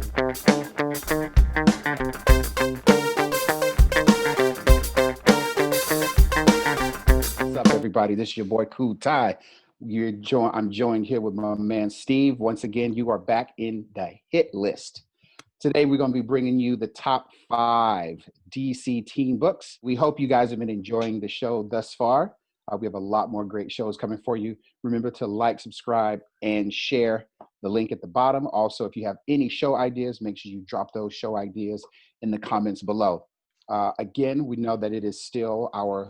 What's up, everybody? This is your boy Cool Ty. I'm joined here with my man Steve. Once again, you are back in the hit list. Today, we're going to be bringing you the top 5 DC teen books. We hope you guys have been enjoying the show thus far. We have a lot more great shows coming for you. Remember to like, subscribe, and share the link at the bottom. Also, if you have any show ideas, make sure you drop those show ideas in the comments below. Again, we know that it is still our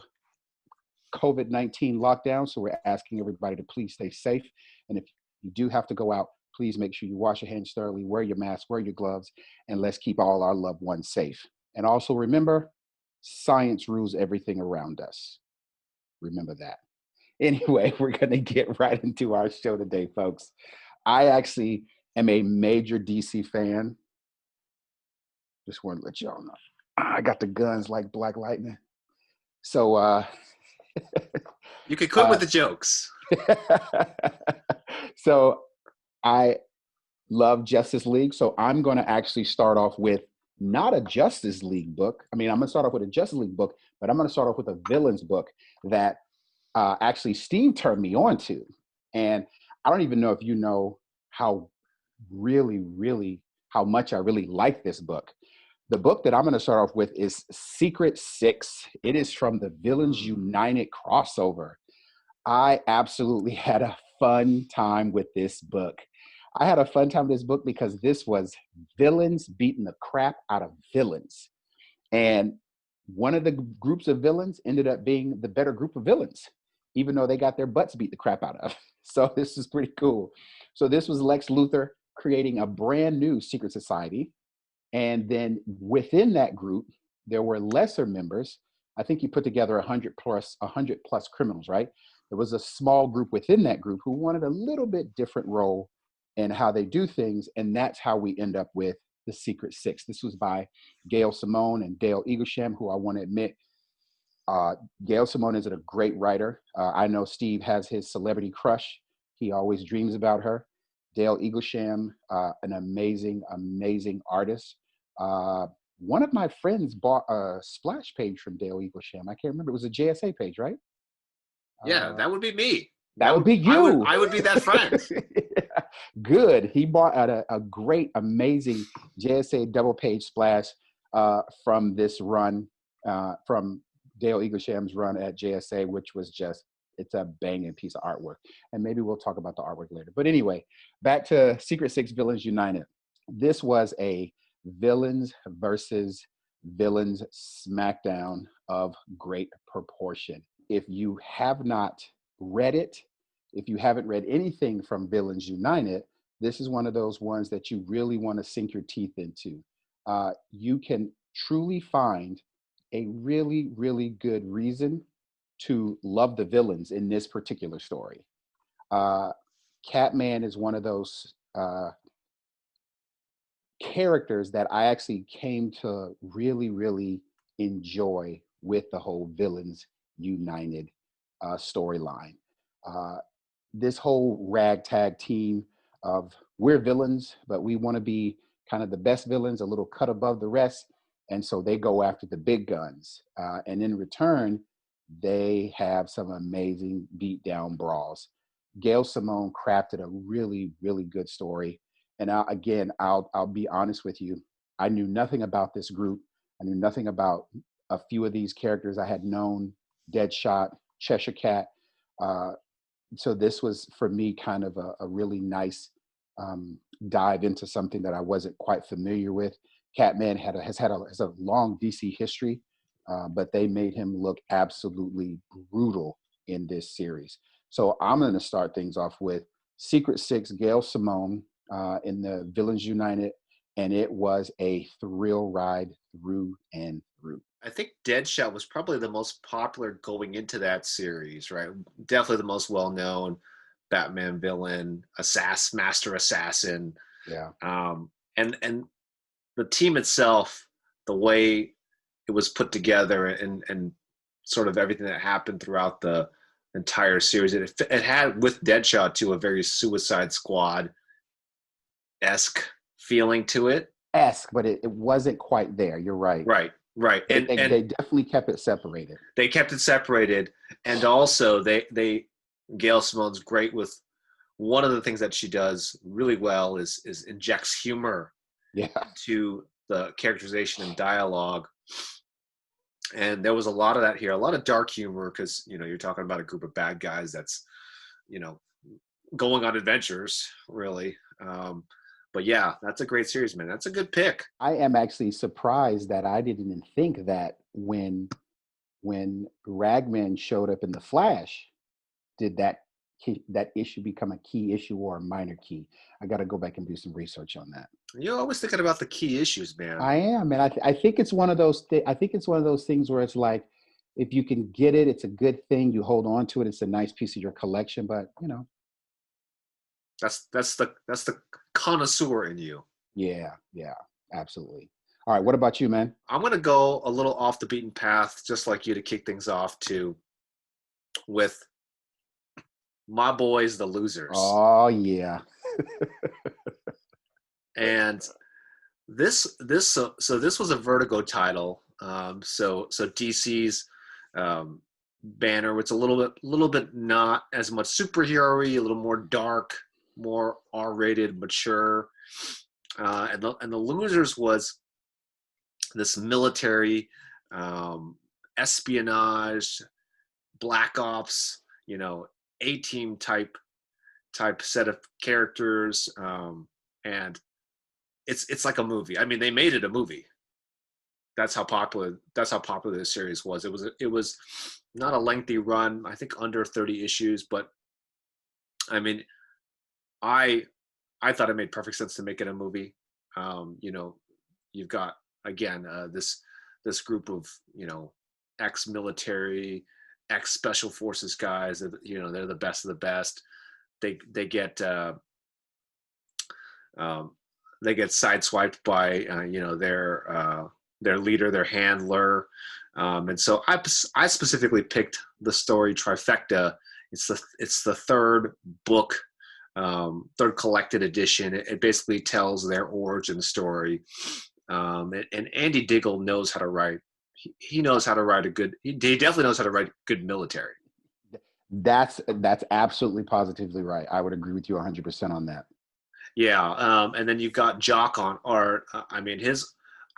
COVID-19 lockdown, so we're asking everybody to please stay safe. And if you do have to go out, please make sure you wash your hands thoroughly, wear your mask, wear your gloves, and let's keep all our loved ones safe. And also remember, science rules everything around us. Remember that. Anyway, we're going to get right into our show today, folks. I actually am a major DC fan. Just want to let y'all know. I got the guns like Black Lightning. So, you could quit with the jokes. So I love Justice League. So I'm going to actually start off with not a Justice League book. I mean, I'm going to start off with a Justice League book, but I'm going to start off with a villains book that actually Steve turned me on to. And I don't even know if you know how how much I really like this book. The book that I'm going to start off with is Secret Six. It is from the Villains United crossover. I absolutely had a fun time with this book. I had a fun time with this book because this was villains beating the crap out of villains. And one of the groups of villains ended up being the better group of villains, even though they got their butts beat the crap out of. So this is pretty cool. So this was Lex Luthor creating a brand new secret society. And then within that group, there were lesser members. I think he put together 100 plus criminals, right? There was a small group within that group who wanted a little bit different role in how they do things. And that's how we end up with the Secret Six. This was by Gail Simone and Dale Eaglesham, who I want to admit, Gail Simone is a great writer. I know Steve has his celebrity crush. He always dreams about her. Dale Eaglesham, an amazing artist. One of my friends bought a splash page from Dale Eaglesham. I can't remember. It was a JSA page, right? Yeah, that would be me. That would be you. I would be that friend. Yeah. Good. He bought a great, amazing JSA double page splash from this run, from Dale Eaglesham's run at JSA, which was it's a banging piece of artwork. And maybe we'll talk about the artwork later. But anyway, back to Secret Six Villains United. This was a villains versus villains smackdown of great proportion. If you have not read it, if you haven't read anything from Villains United, this is one of those ones that you really want to sink your teeth into. You can truly find a really good reason to love the villains in this particular story. Catman is one of those characters that I actually came to really enjoy with the whole Villains United storyline. This whole ragtag team of we're villains, but we want to be kind of the best villains, a little cut above the rest. And so they go after the big guns. And in return, they have some amazing beatdown brawls. Gail Simone crafted a really good story. And I'll be honest with you. I knew nothing about this group. I knew nothing about a few of these characters. I had known Deadshot, Cheshire Cat. So this was, for me, kind of a really nice dive into something that I wasn't quite familiar with. Catman has a long DC history, but they made him look absolutely brutal in this series. So I'm going to start things off with Secret Six, Gail Simone in the Villains United, and it was a thrill ride through and through. I think Deadshot was probably the most popular going into that series, right? Definitely the most well-known Batman villain, master assassin. Yeah. And the team itself, the way it was put together and sort of everything that happened throughout the entire series, it had, with Deadshot too, a very Suicide Squad-esque feeling to it. esque, but it wasn't quite there. You're right. Right, right. They definitely kept it separated. They kept it separated, and also they Gail Simone's great with one of the things that she does really well is injects humor Yeah. to the characterization and dialogue. And there was a lot of that here, a lot of dark humor, because you're talking about a group of bad guys that's you know going on adventures, really. But yeah, that's a great series, man. That's a good pick. I am actually surprised that I didn't even think that when Ragman showed up in the Flash, did that issue become a key issue or a minor key? I got to go back and do some research on that. You're always thinking about the key issues, man. I am, and I think it's one of those. I think it's one of those things where it's like, if you can get it, it's a good thing. You hold on to it. It's a nice piece of your collection. But That's the connoisseur in you. yeah, absolutely. All right, what about you, man? I'm going to go a little off the beaten path, just like you, to kick things off too, with my boys, the Losers. Oh yeah. And this was a Vertigo title. So DC's banner, it's a little bit not as much superhero-y, a little more dark, more R-rated, mature. And the Losers was this military, espionage, black ops, A-team type set of characters, and it's like a movie. I mean, they made it a movie. That's how popular this series was. It was not a lengthy run. I think under 30 issues, but I mean, I thought it made perfect sense to make it a movie. You've got again this group of ex-military, ex-special forces guys. They're the best of the best. They get sideswiped by their leader, their handler, and so I specifically picked the story Trifecta. It's the third book, third collected edition. It basically tells their origin story, and Andy Diggle knows how to write. He knows how to write he definitely knows how to write good military. That's absolutely positively right. I would agree with you 100% on that. Yeah, and then you've got Jock on art. I mean,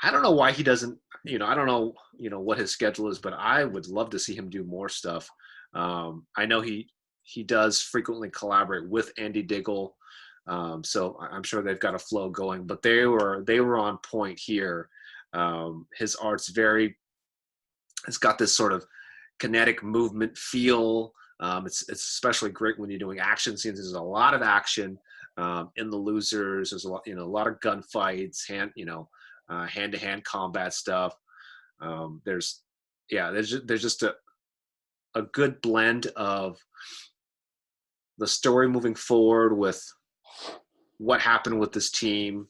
I don't know why he doesn't. I don't know. What his schedule is, but I would love to see him do more stuff. I know he does frequently collaborate with Andy Diggle, so I'm sure they've got a flow going. But they were on point here. His art's it's got this sort of kinetic movement feel. It's especially great when you're doing action scenes. There's a lot of action in the Losers. There's a lot of gunfights, hand-to-hand combat stuff. There's just a good blend of the story moving forward with what happened with this team.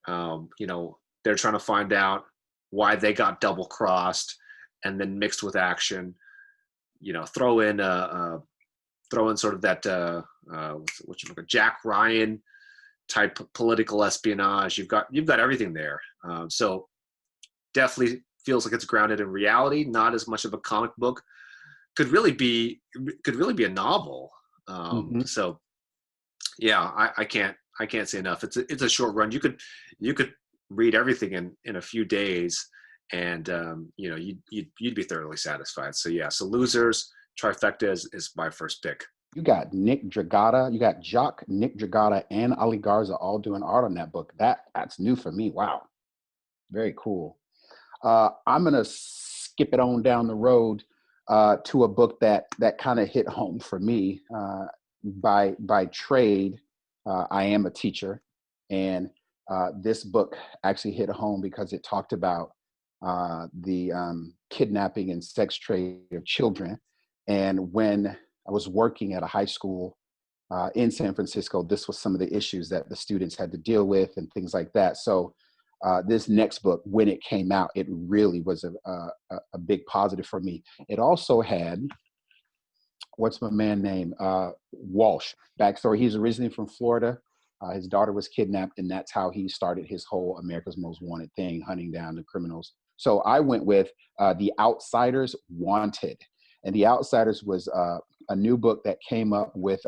They're trying to find out why they got double crossed, and then mixed with action. Throw in sort of that Jack Ryan type political espionage. You've got everything there. So definitely feels like it's grounded in reality, not as much of a comic book. Could really be a novel. So yeah, I can't say enough. It's a short run. You could read everything in a few days, and you'd be thoroughly satisfied. So yeah, so Losers Trifecta is my first pick. You got Nick Dragata, you got Jock, Nick Dragata, and Ali Garza all doing art on that book. That's new for me. Wow, very cool. I'm gonna skip it on down the road to a book that kind of hit home for me. By trade, I am a teacher, and this book actually hit home because it talked about the kidnapping and sex trade of children. And when I was working at a high school in San Francisco, this was some of the issues that the students had to deal with and things like that. So this next book, when it came out, it really was a big positive for me. It also had, what's my man name? Walsh. Backstory, he's originally from Florida. His daughter was kidnapped, and that's how he started his whole America's Most Wanted thing, hunting down the criminals. So I went with The Outsiders Wanted. And The Outsiders was a new book that came up with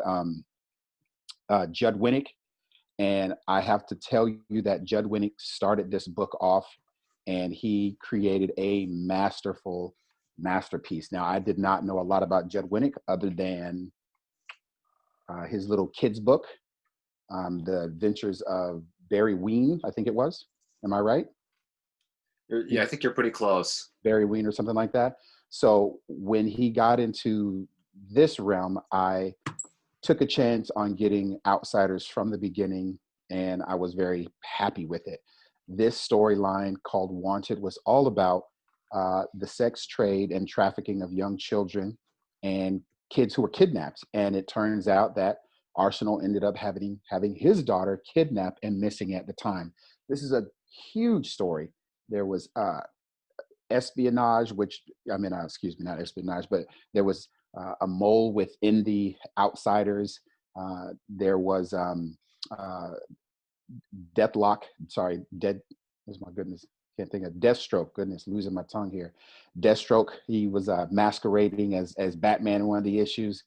Judd Winnick. And I have to tell you that Judd Winnick started this book off, and he created a masterful masterpiece. Now, I did not know a lot about Judd Winnick other than his little kids book, The Adventures of Barry Ween, I think it was. Am I right? Yeah, I think you're pretty close. Barry Ween or something like that. So when he got into this realm, I took a chance on getting Outsiders from the beginning, and I was very happy with it. This storyline called Wanted was all about the sex trade and trafficking of young children and kids who were kidnapped. And it turns out that Arsenal ended up having his daughter kidnapped and missing at the time. This is a huge story. There was espionage, which, I mean, excuse me, not espionage, but there was a mole within the Outsiders. There was Deathlock, sorry, oh my goodness, can't think of Deathstroke, goodness, losing my tongue here. Deathstroke, he was masquerading as Batman in one of the issues.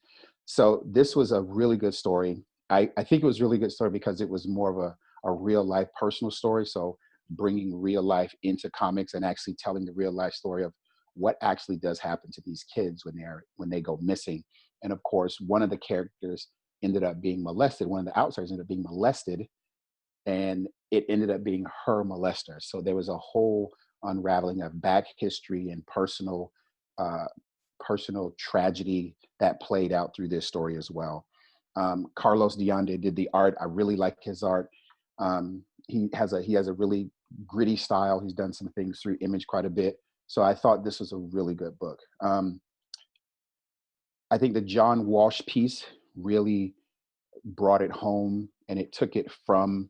So this was a really good story. I think it was a really good story because it was more of a real life personal story. So bringing real life into comics and actually telling the real life story of what actually does happen to these kids when they go missing. And of course, one of the characters ended up being molested. One of the Outsiders ended up being molested, and it ended up being her molester. So there was a whole unraveling of back history and personal tragedy that played out through this story as well. Carlos Deonde did the art. I really like his art. He has a really gritty style. He's done some things through Image quite a bit. So I thought this was a really good book. I think the John Walsh piece really brought it home, and it took it from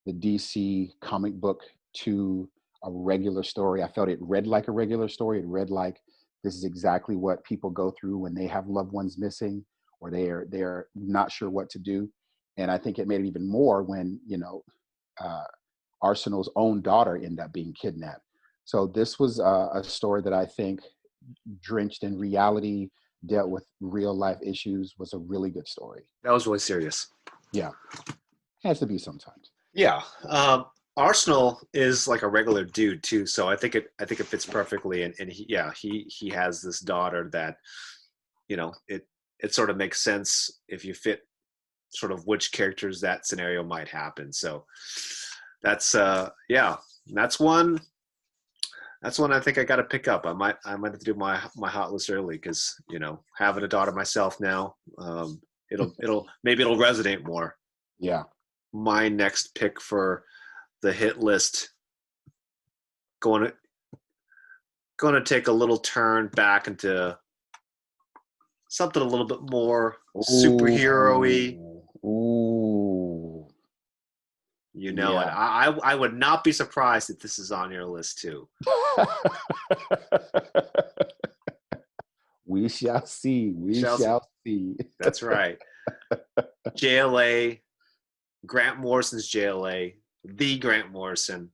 the DC comic book to a regular story. I felt it read like a regular story. It read like this is exactly what people go through when they have loved ones missing or they're not sure what to do. And I think it made it even more when, Arsenal's own daughter ended up being kidnapped. So this was a story that I think, drenched in reality, dealt with real life issues, was a really good story. That was really serious. Yeah, has to be sometimes. Yeah. Arsenal is like a regular dude too, so I think it fits perfectly. And he has this daughter that, it sort of makes sense if you fit sort of which characters that scenario might happen. So that's that's one I think I got to pick up. I might have to do my hot list early because having a daughter myself now, it'll resonate more. Yeah. My next pick for the hit list, going to take a little turn back into something a little bit more superhero-y. Ooh. And I would not be surprised if this is on your list too. We shall see. We shall see. That's right. JLA, Grant Morrison's JLA, the Grant Morrison.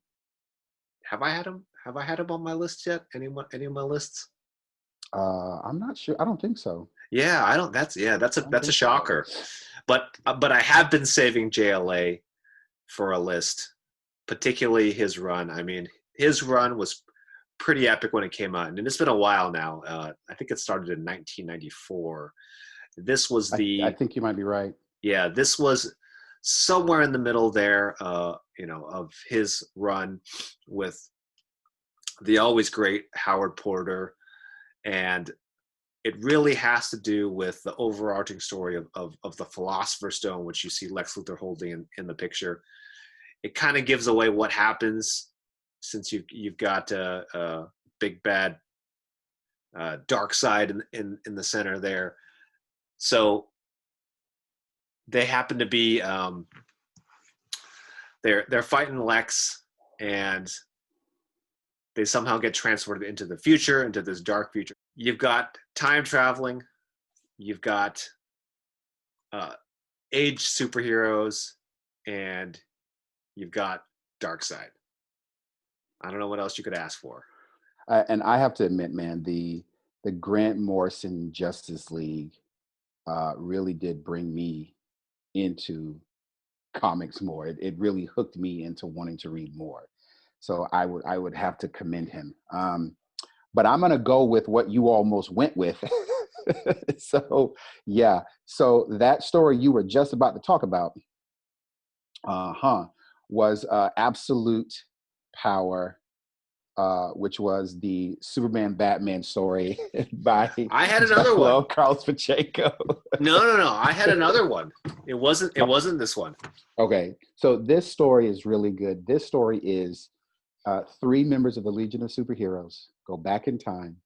Have I had him on my list yet? Any of my lists? I'm not sure. I don't think so. Yeah, I don't. That's a shocker. So. But I have been saving JLA for a list, particularly his run. I mean, his run was pretty epic when it came out, and it's been a while now. I think it started in 1994. This was I think you might be right. Yeah, this was somewhere in the middle there, of his run with the always great Howard Porter, and it really has to do with the overarching story of the Philosopher's Stone, which you see Lex Luthor holding in the picture. It kind of gives away what happens since you've got a big bad dark side in the center there. So they happen to be they're fighting Lex, and they somehow get transferred into the future, into this dark future. You've got time traveling, you've got age superheroes, and you've got Darkseid. I don't know what else you could ask for. And I have to admit, man, the Grant Morrison Justice League really did bring me into comics more. It really hooked me into wanting to read more. So I would have to commend him. But I'm gonna go with what you almost went with. So yeah. So that story you were just about to talk about, was Absolute Power, which was the Superman Batman story by I had Jeff another one. Loeb, Carlos Pacheco. No. I had another one. It wasn't this one. Okay, so this story is really good. This story is three members of the Legion of Superheroes go back in time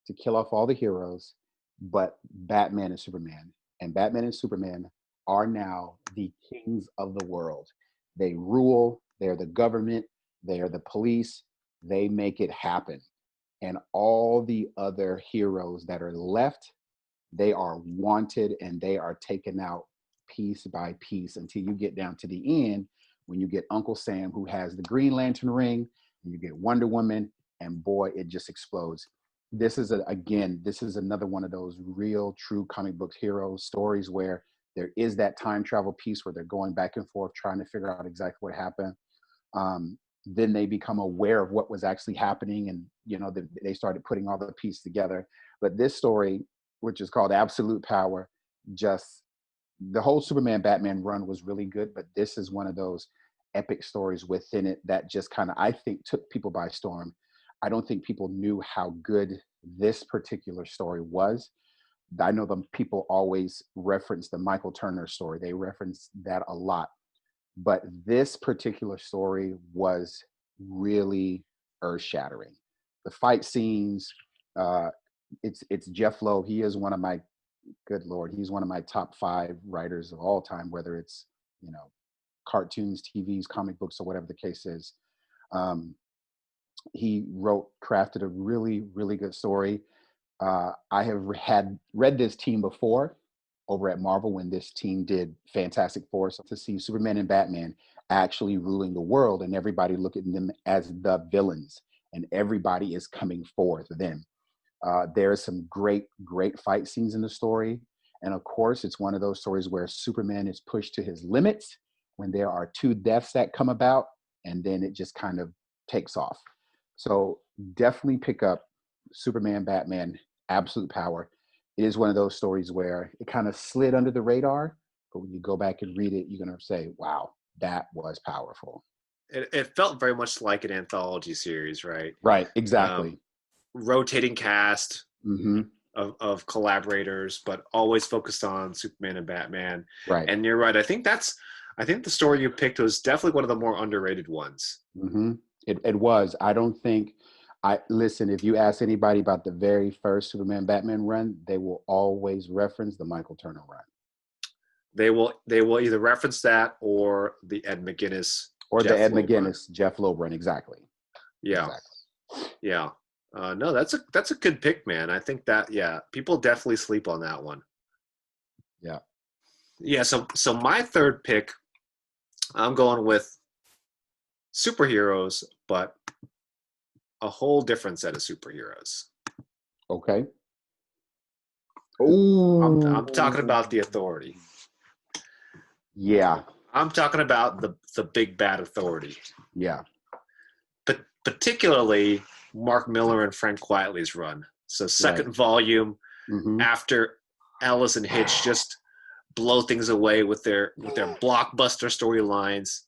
to kill off all the heroes, but Batman and Superman. And Batman and Superman are now the kings of the world. They rule, they're the government, they are the police, they make it happen. And all the other heroes that are left, they are wanted and they are taken out piece by piece until you get down to the end when you get Uncle Sam, who has the Green Lantern ring, and you get Wonder Woman, and boy, it just explodes. This is another one of those real, true comic book hero stories where there is that time travel piece where they're going back and forth trying to figure out exactly what happened. Then they become aware of what was actually happening, and they started putting all the pieces together. But this story, which is called Absolute Power, just the whole Superman Batman run was really good, but this is one of those epic stories within it that just kind of, I think, took people by storm. I don't think people knew how good this particular story was. I know the people always reference the Michael Turner story. They reference that a lot. But this particular story was really earth-shattering. The fight scenes, it's Jeff Loeb. He is one of my, good Lord, he's one of my top 5 writers of all time, whether it's, cartoons, TVs, comic books, or whatever the case is. He crafted a really, really good story. I have had read this team before over at Marvel when this team did Fantastic Four. So to see Superman and Batman actually ruling the world and everybody looking at them as the villains and everybody is coming for them. There are some great, great fight scenes in the story. And of course, it's one of those stories where Superman is pushed to his limits when there are 2 deaths that come about, and then it just kind of takes off. So definitely pick up Superman, Batman, Absolute Power. It is one of those stories where it kind of slid under the radar, but when you go back and read it, you're going to say, wow, that was powerful. It felt very much like an anthology series, right? Right, exactly. Rotating cast Mm-hmm. of collaborators, but always focused on Superman and Batman. Right. And you're right. I think the story you picked was definitely one of the more underrated ones. Mm-hmm. It was. I don't think. Listen. If you ask anybody about the very first Superman Batman run, they will always reference the Michael Turner run. They will either reference that or the Ed McGuinness or Jeff the Ed Loeb McGuinness run. Jeff Loeb run. Exactly. Yeah. Exactly. Yeah. No, that's a good pick, man. I think that people definitely sleep on that one. Yeah. Yeah. So my third pick, I'm going with superheroes, but a whole different set of superheroes. Okay. Ooh. I'm talking about the Authority. Yeah. I'm talking about the big bad Authority. Yeah. But particularly Mark Miller and Frank Quitely's run. So second volume after Ellis and Hitch just blow things away with their blockbuster storylines.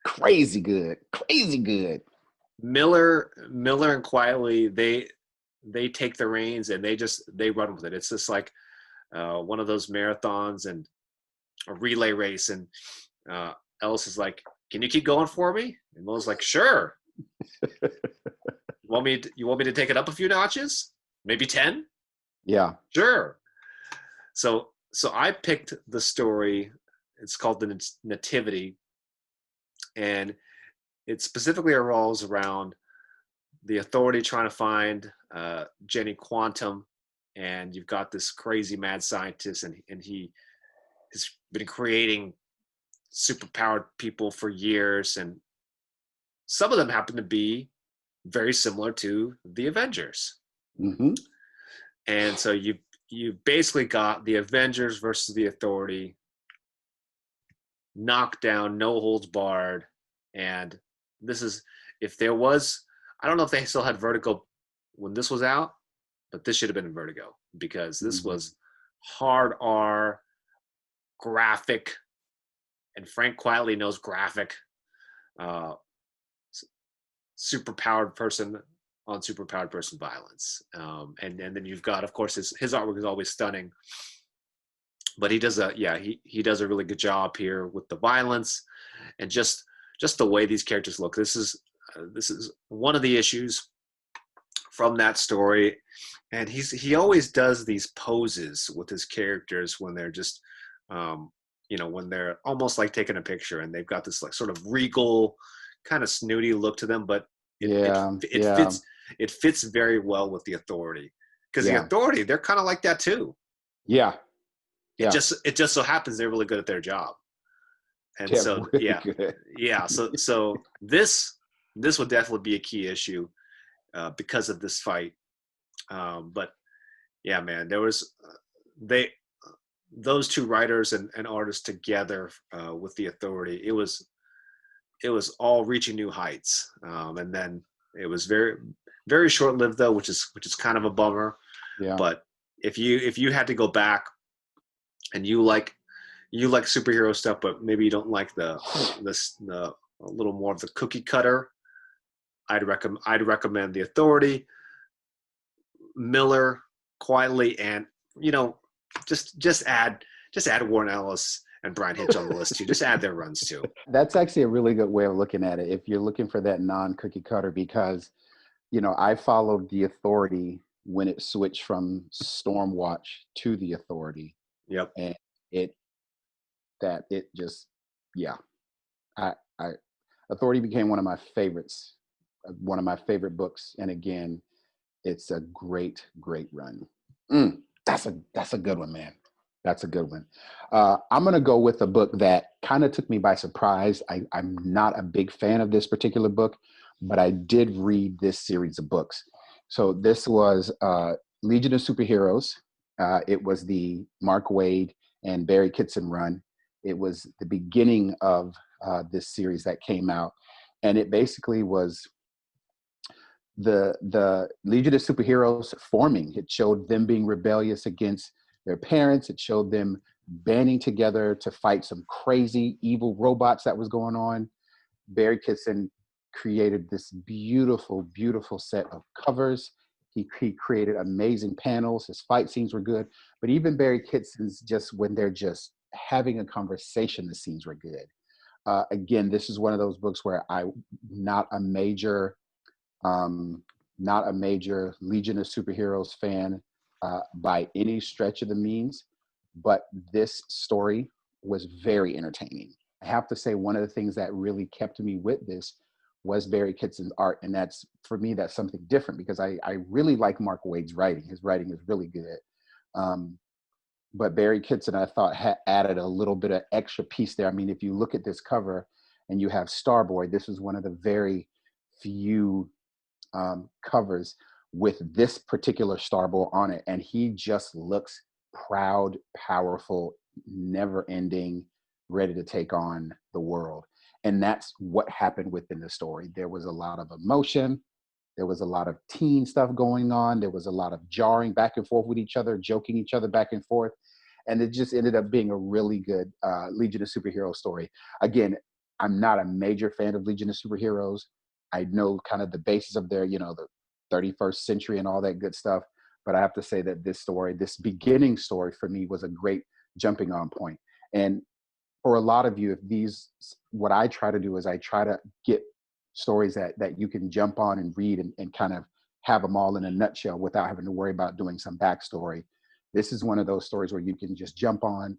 Crazy good. Crazy good. Miller and Quitely, they take the reins and they run with it. It's just like one of those marathons and a relay race, and Ellis is like, "Can you keep going for me?" And Miller's like, "Sure." You want me to take it up a few notches? Maybe 10? Yeah. Sure. So I picked the story. It's called The Nativity, and it specifically revolves around the Authority trying to find Jenny Quantum, and you've got this crazy mad scientist, and he has been creating superpowered people for years, and some of them happen to be very similar to the Avengers. Hmm. And so you basically got the Avengers versus the Authority, knockdown, no holds barred. And this is, if there was, I don't know if they still had Vertigo when this was out, but this should have been in Vertigo, because this Hmm. was hard R, graphic, and Frank quietly knows graphic. Uh, Superpowered person on superpowered person violence. And then you've got, of course, his artwork is always stunning, but he does he does a really good job here with the violence and just the way these characters look. This is one of the issues from that story, and he always does these poses with his characters when they're just when they're almost like taking a picture, and they've got this like sort of regal kind of snooty look to them, but it it Yeah, it yeah, fits it fits very well with the Authority, because the yeah, Authority, they're kind of like that too. yeah, yeah. It just so happens they're really good at their job. And Yeah, so really good. so this would definitely be a key issue because of this fight. But yeah, man, there was they those two writers and artists together with the Authority. It was all reaching new heights, and then it was very short lived though, which is kind of a bummer. Yeah. But if you had to go back and you like superhero stuff, but maybe you don't like the a little more of the cookie cutter, I'd recommend the Authority, Miller, quietly, and you know just add Warren Ellis and Brian Hitch on the list too. Just add their runs too. That's actually a really good way of looking at it if you're looking for that non-cookie cutter, because I followed the Authority when it switched from Stormwatch to the Authority, Yep. and it that it just yeah, I Authority became one of my favorites, one of my favorite books, and again, it's a great run. That's a good one, man. That's a good one. I'm gonna go with a book that kind of took me by surprise. I'm not a big fan of this particular book, but I did read this series of books. So this was Legion of Superheroes. It was the Mark Waid and Barry Kitson run. It was the beginning of this series that came out, and it basically was the Legion of Superheroes forming. It showed them being rebellious against their parents. It showed them banding together to fight some crazy evil robots that was going on. Barry Kitson created this beautiful set of covers. He created amazing panels. His fight scenes were good, but even Barry Kitson's, just when they're just having a conversation, the scenes were good. Again, this is one of those books where I'm not a major um, not a major Legion of Superheroes fan by any stretch of the means, but this story was very entertaining. I have to say, one of the things that really kept me with this was Barry Kitson's art. And that's, for me, that's something different, because I really like Mark Waid's writing. His writing is really good. Um, but Barry Kitson, I thought, added a little bit of extra piece there. I mean, if you look at this cover and you have Starboy, this is one of the very few covers with this particular Starboy on it, and he just looks proud, powerful, never ending, ready to take on the world. And that's what happened within the story. There was a lot of emotion. There was a lot of teen stuff going on. There was a lot of jarring back and forth with each other, joking each other back and forth. And it just ended up being a really good Legion of Superheroes story. Again, I'm not a major fan of Legion of Superheroes. I know kind of the basis of their, the 31st century and all that good stuff. But I have to say that this story, this beginning story for me, was a great jumping on point. And for a lot of you, what I try to do is I try to get stories that you can jump on and read and kind of have them all in a nutshell without having to worry about doing some backstory. This is one of those stories where you can just jump on,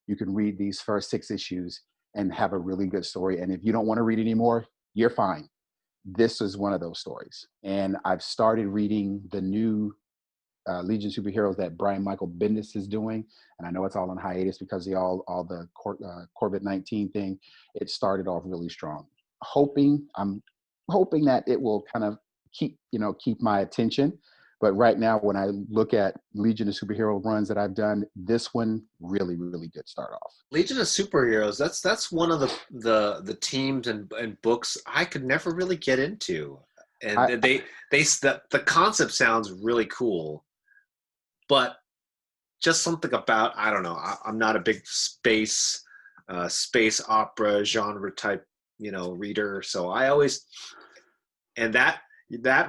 you can read these first 6 issues and have a really good story. And if you don't want to read anymore, you're fine. This is one of those stories. And I've started reading the new Legion Superheroes that Brian Michael Bendis is doing, and I know it's all on hiatus because of all the COVID-19 thing. It started off really strong. I'm hoping that it will kind of keep my attention. But right now, when I look at Legion of Superhero runs that I've done, this one really, really good start off. Legion of Superheroes. That's one of the teams and books I could never really get into, and I, the concept sounds really cool, but just something about, I don't know. I'm not a big space opera genre type reader, so I always, and that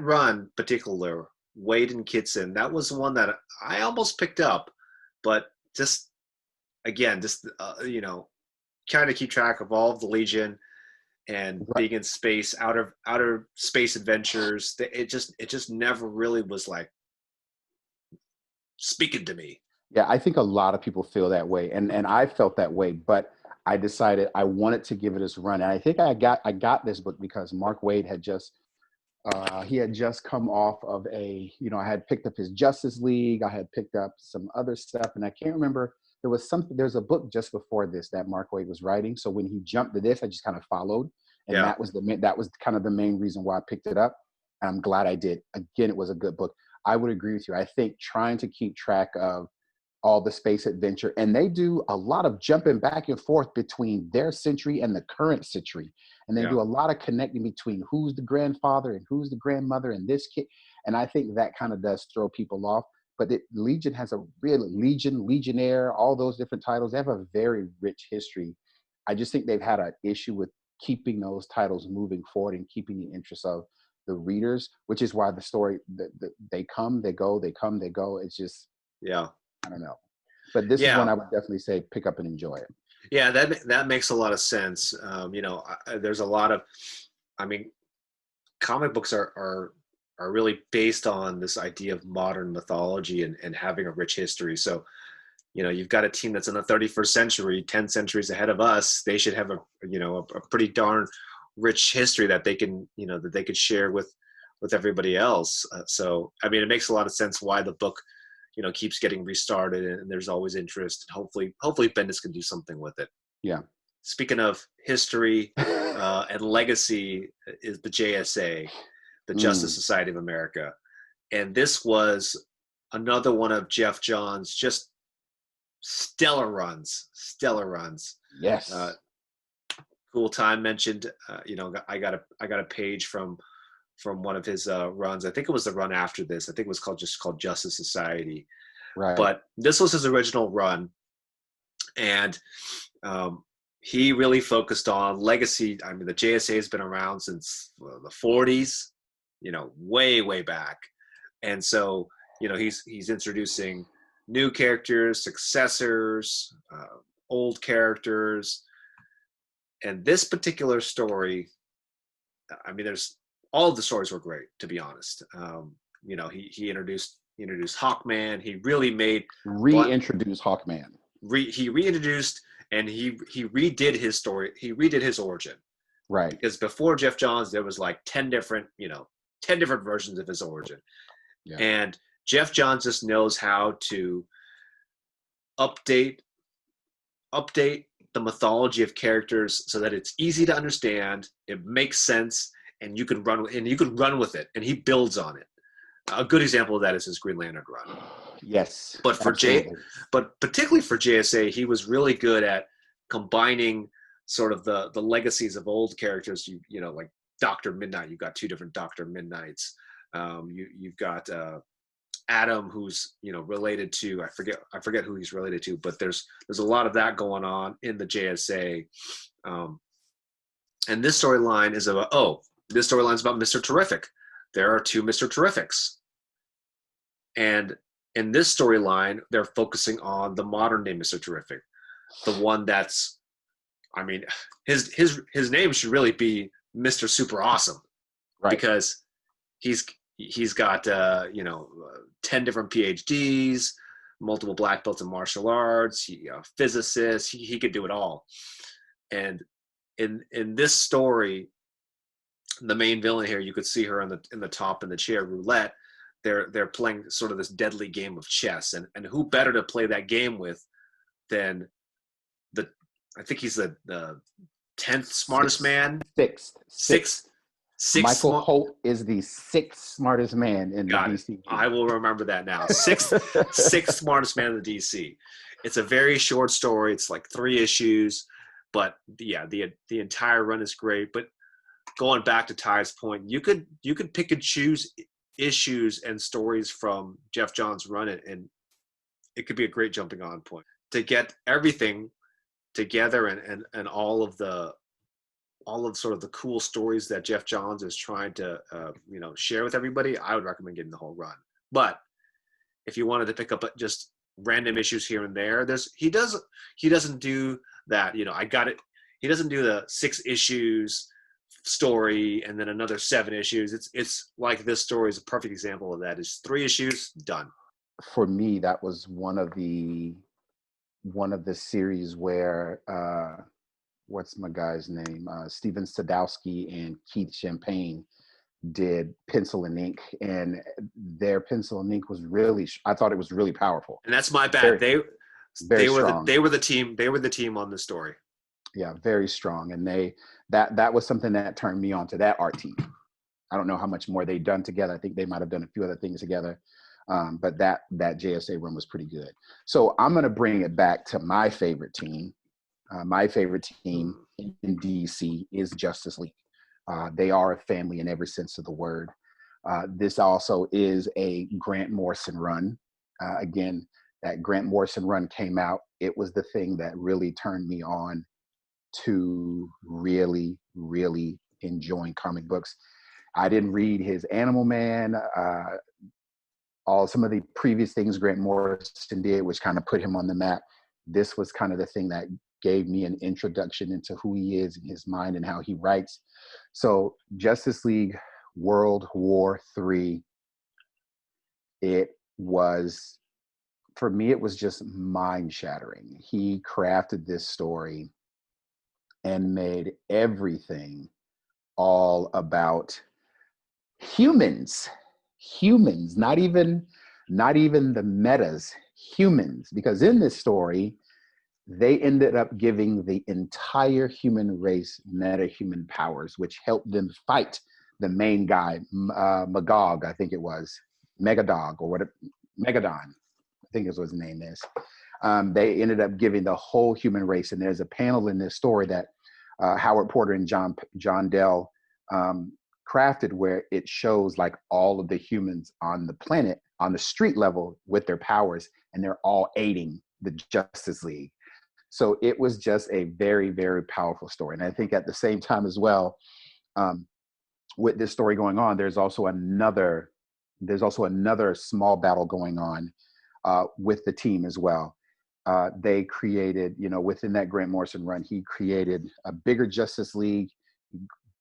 run particular, Wade and Kitson, that was one that I almost picked up, but just again, just trying to keep track of all of the Legion and right. being in space, outer space adventures. It just never really was like speaking to me. Yeah, I think a lot of people feel that way, and I felt that way, but I decided I wanted to give it a run. And I think I got this book because Mark Waid had just he had just come off of I had picked up his Justice League. I had picked up some other stuff, and I can't remember. There's a book just before this that Mark Waid was writing. So when he jumped to this, I just kind of followed, and Yeah, that was kind of the main reason why I picked it up. And I'm glad I did. Again, it was a good book. I would agree with you. I think trying to keep track of all the space adventure, and they do a lot of jumping back and forth between their century and the current century, and they yeah, do a lot of connecting between who's the grandfather and who's the grandmother and this kid, and I think that kind of does throw people off. But Legion has a real Legionnaire, all those different titles. They have a very rich history. I just think they've had an issue with keeping those titles moving forward and keeping the interest of the readers, which is why the story, they come, they go, they come, they go. It's just, yeah, I don't know. But this is one yeah, I would definitely say pick up and enjoy it. yeah. That makes a lot of sense. There's a lot of, I mean, comic books are really based on this idea of modern mythology and having a rich history. So, you've got a team that's in the 31st century, 10 centuries ahead of us. They should have a pretty darn rich history that they can, that they could share with everybody else. So, I mean, it makes a lot of sense why the book, keeps getting restarted, and there's always interest. Hopefully Bendis can do something with it. Yeah. Speaking of history and legacy, is the JSA, the Justice Mm, Society of America. And this was another one of Jeff Johns' just stellar runs. Stellar runs. Uh, yes. cool Time mentioned, I got a page from one of his runs. I think it was the run after this. I think it was called Justice Society. Right. But this was his original run, and he really focused on legacy. I mean, the JSA has been around since the 40s, way back, and so he's introducing new characters, successors, old characters, and this particular story. I mean, there's all of the stories were great, to be honest. He introduced Hawkman. He really made Black. Reintroduce Hawkman. He reintroduced, and he redid his story. He redid his origin, Right. because before Jeff Johns there was like 10 different versions of his origin, Yeah. and Jeff Johns just knows how to update the mythology of characters so that it's easy to understand, it makes sense, and you can run with it, and he builds on it. A good example of that is his Green Lantern run. Yes. But Absolutely. but particularly for JSA, he was really good at combining sort of the legacies of old characters. Like Dr. Midnight. You've got two different Dr. Midnights. You've got Adam, who's related to, I forget who he's related to, but there's a lot of that going on in the JSA. And this storyline is about Mr. Terrific. There are two Mr. Terrifics, and in this storyline, they're focusing on the modern day Mr. Terrific, the one that's, I mean, his name should really be Mr. Super Awesome, Right. because he's got 10 different PhDs, multiple black belts in martial arts, physicist. He could do it all. And in this story, the main villain here, you could see her in the top in the chair, Roulette. they're playing sort of this deadly game of chess, and who better to play that game with than the I think he's the 10th smartest man, Sixth. sixth Michael smart. Holt is the sixth smartest man in the Got it. DCG. I will remember that now. Sixth smartest man in the DC. It's a very short story. It's like 3 issues, but yeah, the entire run is great. But going back to Ty's point, you could pick and choose issues and stories from Jeff Johns' run, and it could be a great jumping on point to get everything together and all of sort of the cool stories that Jeff Johns is trying to share with everybody. I would recommend getting the whole run. But if you wanted to pick up just random issues here and there, he doesn't do that. I got it. He doesn't do the 6 issues story and then another 7 issues. It's like this story is a perfect example of that. It's 3 issues, done. For me, that was one of the series where what's my guy's name? Steven Sadowski and Keith Champagne did pencil and ink, and their pencil and ink was I thought it was really powerful. And that's my bad. They were the team on the story. Yeah, very strong. And that was something that turned me on to that art team. I don't know how much more they'd done together. I think they might have done a few other things together. But that JSA run was pretty good. So I'm going to bring it back to my favorite team. My favorite team in DC is Justice League. They are a family in every sense of the word. This also is a Grant Morrison run. Again, that Grant Morrison run came out. It was the thing that really turned me on to really, really enjoying comic books. I didn't read his Animal Man, some of the previous things Grant Morrison did, which kind of put him on the map. This was kind of the thing that gave me an introduction into who he is and his mind and how he writes. So Justice League World War III, for me, it was just mind-shattering. He crafted this story and made everything all about humans, not even the metas, humans. Because in this story, they ended up giving the entire human race meta-human powers, which helped them fight the main guy, Magog, I think it was, Megadog, or whatever, Megadon, I think is what his name is. They ended up giving the whole human race, and there's a panel in this story that Howard Porter and John Dell crafted where it shows like all of the humans on the planet on the street level with their powers, and they're all aiding the Justice League. So it was just a very, very powerful story. And I think at the same time as well, with this story going on, there's also another small battle going on with the team as well. They created, within that Grant Morrison run, he created a bigger Justice League,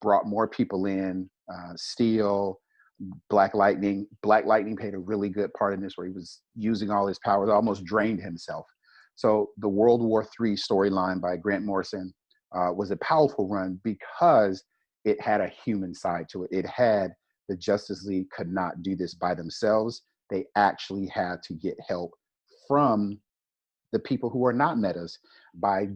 brought more people in, Steel, Black Lightning. Black Lightning played a really good part in this, where he was using all his powers, almost drained himself. So the World War III storyline by Grant Morrison was a powerful run because it had a human side to it. It had the Justice League could not do this by themselves. They actually had to get help from the people who are not metas by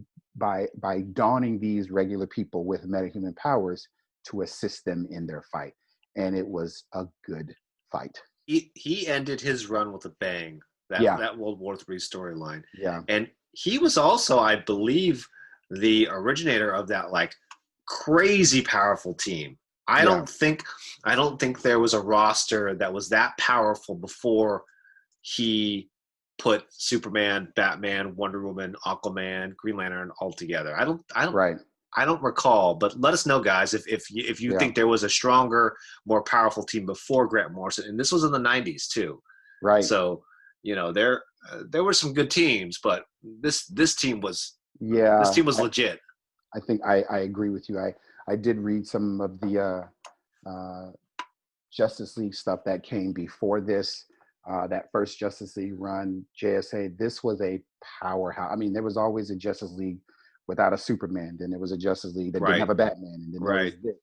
donning these regular people with metahuman powers to assist them in their fight. And it was a good fight. He ended his run with a bang. That World War III storyline. Yeah. And he was also, I believe, the originator of that like crazy powerful team. I don't think there was a roster that was that powerful before he put Superman, Batman, Wonder Woman, Aquaman, Green Lantern all together. I don't recall, but let us know, guys, if you think there was a stronger, more powerful team before Grant Morrison. And this was in the 90s too. Right. So, there were some good teams, but this team was legit. I think I agree with you. I did read some of the Justice League stuff that came before this. That first Justice League run, JSA, this was a powerhouse. I mean, there was always a Justice League without a Superman. Then there was a Justice League that didn't have a Batman. And then there was this.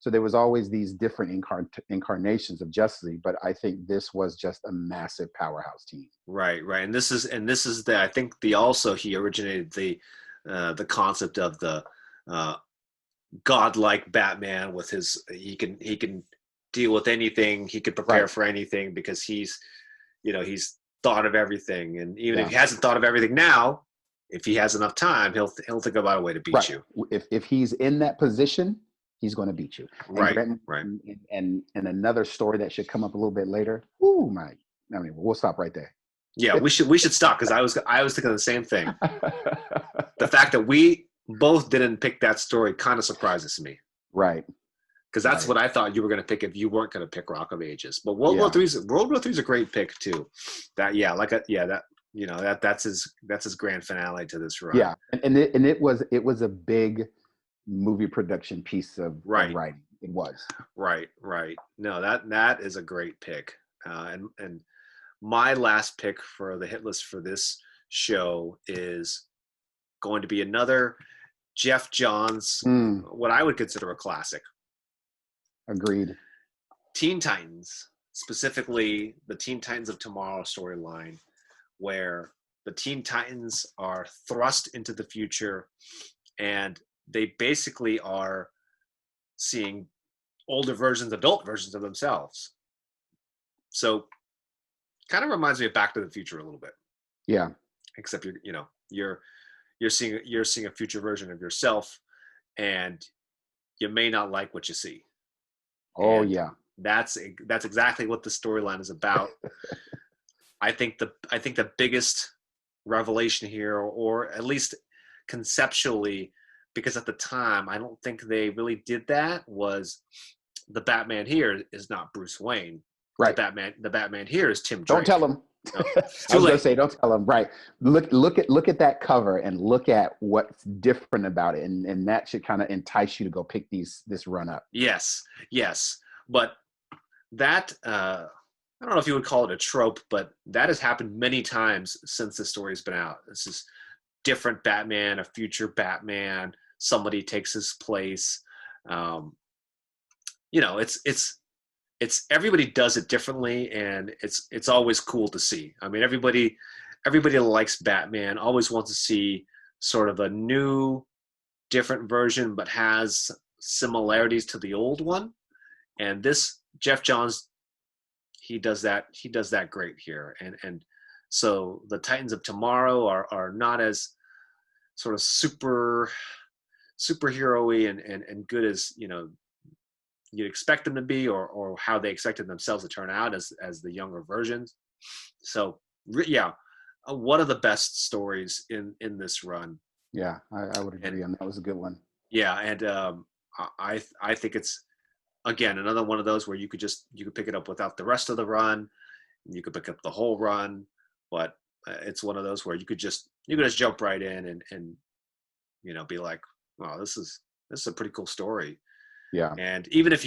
So there was always these different incarnations of Justice League, but I think this was just a massive powerhouse team. Right, right, and this is the, I think the also he originated the concept of the uh, godlike Batman with his he can deal with anything, he could prepare Right. for anything because he's thought of everything, and even if Yeah. he hasn't thought of everything now, if he has enough time, he'll think about a way to beat Right. you. If he's in that position, he's going to beat you. And Right, Grant, right. and another story that should come up a little bit later. Oh my! I mean, we'll stop right there. Yeah, we should stop because I was thinking the same thing. The fact that we both didn't pick that story kind of surprises me. Right. Because that's Right. what I thought you were going to pick if you weren't going to pick Rock of Ages. But Yeah. World War Three is a great pick too. That yeah, like a, yeah that that's his grand finale to this run. Yeah. And it was a big movie production piece of Right, writing. It was. right, right. No, that is a great pick. And my last pick for the hit list for this show is going to be another Jeff Johns, what I would consider a classic. Agreed. Teen Titans, specifically the Teen Titans of Tomorrow storyline, where the Teen Titans are thrust into the future and they basically are seeing older versions, adult versions of themselves. So kind of reminds me of Back to the Future a little bit. Yeah. Except you're seeing a future version of yourself and you may not like what you see. Oh And yeah. that's exactly what the storyline is about. I think the biggest revelation here, or at least conceptually, because at the time I don't think they really did that, was the Batman here is not Bruce Wayne. Right. The Batman here is Tim Drake. Don't tell him. No, I was going to late. say, don't tell him. Right. Look at that cover and look at what's different about it, and that should kind of entice you to go pick this run up. Yes, yes, but that I don't know if you would call it a trope, but that has happened many times since the story's been out. This is different Batman, a future Batman, somebody takes his place. It's everybody does it differently, and it's always cool to see. I mean, everybody likes Batman, always wants to see sort of a new, different version, but has similarities to the old one. And this Jeff Johns, he does that great here. And so the Titans of Tomorrow are not as sort of superhero-y and good as you'd expect them to be, or how they expected themselves to turn out as the younger versions. So yeah, one of the best stories in this run. Yeah, I would agree, and that was a good one. Yeah, and I think it's, again, another one of those where you could pick it up without the rest of the run. You could pick up the whole run, but it's one of those where you could just jump right in and be like, wow, this is a pretty cool story. Yeah. And even if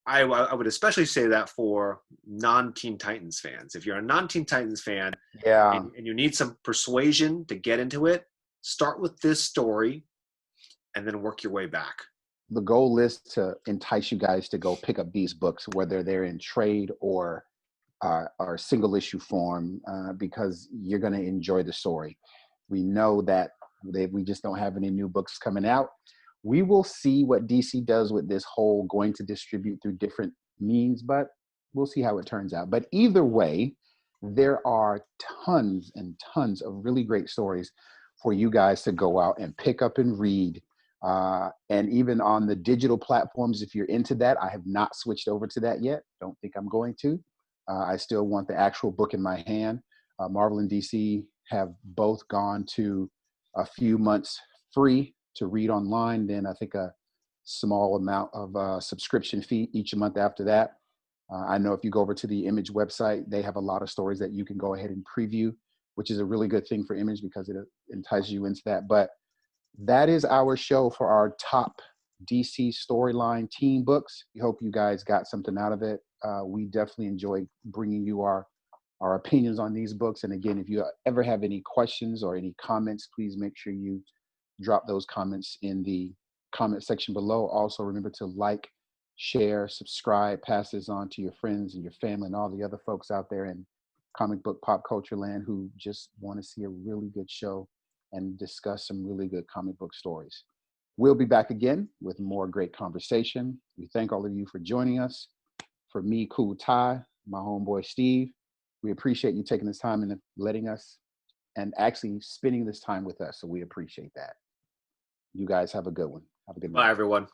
I would especially say that for non-Teen Titans fans. If you're a non-Teen Titans fan, yeah, and you need some persuasion to get into it, start with this story and then work your way back. The goal is to entice you guys to go pick up these books, whether they're in trade or single issue form, because you're going to enjoy the story. We know that we just don't have any new books coming out. We will see what DC does with this whole going to distribute through different means, but we'll see how it turns out. But either way, there are tons and tons of really great stories for you guys to go out and pick up and read. And even on the digital platforms, if you're into that, I have not switched over to that yet. Don't think I'm going to. I still want the actual book in my hand. Marvel and DC have both gone to a few months free to read online, then I think a small amount of subscription fee each month after that. I know if you go over to the Image website, they have a lot of stories that you can go ahead and preview, which is a really good thing for Image because it entices you into that. But that is our show for our top DC storyline team books. We hope you guys got something out of it. We definitely enjoy bringing you our opinions on these books. And again, if you ever have any questions or any comments, please make sure you drop those comments in the comment section below. Also, remember to like, share, subscribe, pass this on to your friends and your family and all the other folks out there in comic book pop culture land who just want to see a really good show and discuss some really good comic book stories. We'll be back again with more great conversation. We thank all of you for joining us. For me, Cool Ty, my homeboy Steve, we appreciate you taking this time and letting us and actually spending this time with us. So we appreciate that. You guys have a good one. Have a good night. Bye, everyone.